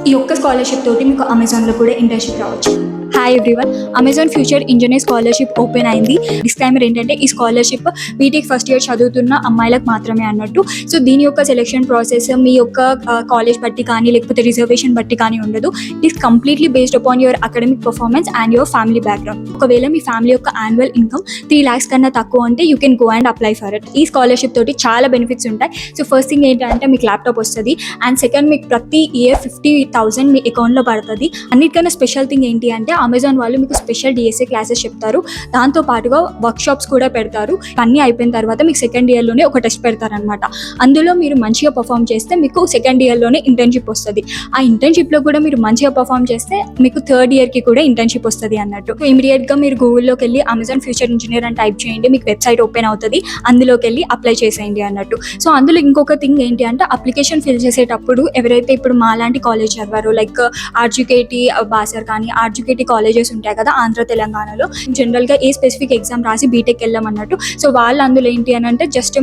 ఈ ఒక్క స్కాలర్షిప్ తోటి మీకు అమెజాన్లో కూడా ఇంటర్న్షిప్ రావచ్చు. Hi everyone, Amazon future engineer scholarship open అయింది. డిస్క్లైమర్ ఏంటంటే ఈ స్కాలర్షిప్ బీటెక్ ఫస్ట్ ఇయర్ చదువుతున్న అమ్మాయిలకు మాత్రమే అన్నట్టు. సో దీని యొక్క సెలెక్షన్ ప్రాసెస్ మీ యొక్క కాలేజ్ బట్టి కానీ లేకపోతే రిజర్వేషన్ బట్టి కానీ ఉండదు. It is completely based upon your academic performance and your family background. ఒకవేళ మీ ఫ్యామిలీ యొక్క యాన్యువల్ ఇన్కమ్ 3 lakhs కన్నా తక్కువ అంటే you can go and apply for it. ఈ స్కాలర్షిప్ తోటి చాలా బెనిఫిట్స్ ఉంటాయి. సో ఫస్ట్ థింగ్ ఏంటంటే మీకు ల్యాప్టాప్ వస్తుంది, అండ్ సెకండ్ మీకు ప్రతి ఇయర్ 50,000 మీ అకౌంట్లో పడుతుంది. అన్నిటికన్నా స్పెషల్ థింగ్ ఏంటి అంటే అమెజాన్ వాళ్ళు మీకు స్పెషల్ డిఎస్ఏ క్లాసెస్ చెప్తారు, దాంతో పాటుగా వర్క్ షాప్స్ కూడా పెడతారు. అన్నీ అయిపోయిన తర్వాత మీకు సెకండ్ ఇయర్లోనే ఒక టెస్ట్ పెడతారనమాట. అందులో మీరు మంచిగా పర్ఫామ్ చేస్తే మీకు సెకండ్ ఇయర్లోనే ఇంటర్న్షిప్ వస్తుంది. ఆ ఇంటర్న్షిప్లో కూడా మీరు మంచిగా పర్ఫామ్ చేస్తే మీకు థర్డ్ ఇయర్కి కూడా ఇంటర్న్షిప్ వస్తుంది అన్నట్టు. ఇమీడియట్గా మీరు గూగుల్లోకి వెళ్ళి అమెజాన్ ఫ్యూచర్ ఇంజనీర్ అని టైప్ చేయండి, మీకు వెబ్సైట్ ఓపెన్ అవుతుంది, అందులోకి వెళ్ళి అప్లై చేసేయండి అన్నట్టు. సో అందులో ఇంకొక థింగ్ ఏంటి అంటే అప్లికేషన్ ఫిల్ చేసేటప్పుడు ఎవరైతే ఇప్పుడు మాలాంటి కాలేజ్ చదివారో లైక్ ఆర్జుకేటీ బాసర్ కానీ ఆర్జుకేటీ కాలేజెస్ ఉంటాయి కదా ఆంధ్ర తెలంగాణలో, జనరల్గా ఏ స్పెసిఫిక్ ఎగ్జామ్ రాసి బీటెక్ వెళ్ళామన్నట్టు. సో వాళ్ళు అందులో ఏంటి అని అంటే జస్ట్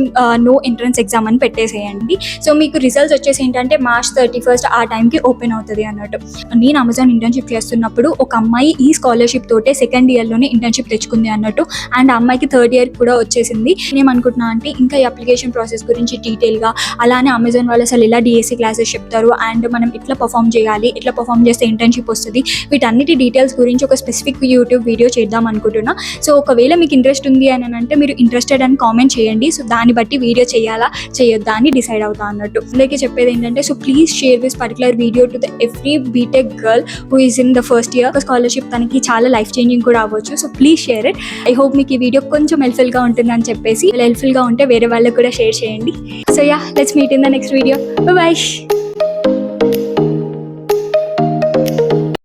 నో ఎంట్రన్స్ ఎగ్జామ్ అని పెట్టేసేయండి. సో మీకు రిజల్ట్స్ వచ్చేసి ఏంటంటే March 31st ఆ టైంకి ఓపెన్ అవుతుంది అన్నట్టు. నేను అమెజాన్ ఇంటర్న్షిప్ చేస్తున్నప్పుడు ఒక అమ్మాయి ఈ స్కాలర్షిప్ తోటే సెకండ్ ఇయర్లోనే ఇంటర్న్షిప్ తెచ్చుకుంది అన్నట్టు, అండ్ ఆ అమ్మాయికి థర్డ్ ఇయర్ కూడా వచ్చేసింది. నేను అనుకుంటున్నా అంటే ఇంకా ఈ అప్లికేషన్ ప్రాసెస్ గురించి డీటెయిల్గా, అలానే అమెజాన్ వాళ్ళు అసలు ఎలా డిఎస్సీ క్లాసెస్ చెప్తారు అండ్ మనం ఎట్లా పర్ఫామ్ చేయాలి, ఎట్లా పర్ఫామ్ చేస్తే ఇంటర్న్షిప్ వస్తుంది, వీటన్నిటి డీటెయిల్స్ గురించి ఒక స్పెసిఫిక్ యూట్యూబ్ వీడియో చేద్దాం అనుకుంటున్నా. సో ఒకవేళ మీకు ఇంట్రెస్ట్ ఉంది అని అంటే మీరు ఇంట్రెస్టెడ్ అని కామెంట్ చేయండి. సో దాన్ని బట్టి వీడియో చేయాలా చేయొద్దా అని డిసైడ్ అవుతా అన్నట్టు. అందుకే చెప్పేది ఏంటంటే so please share this particular video to the every BTech girl who is in the first year. Scholarship తనకి చాలా లైఫ్ చేంజింగ్ కూడా అవ్వచ్చు. So please share it. I hope మీకు ఈ వీడియో కొంచెం హెల్ప్ఫుల్గా ఉంటుందని చెప్పేసి, హెల్ప్ఫుల్గా ఉంటే వేరే వాళ్ళకి కూడా షేర్ చేయండి. So yeah, let's meet in the next video. By.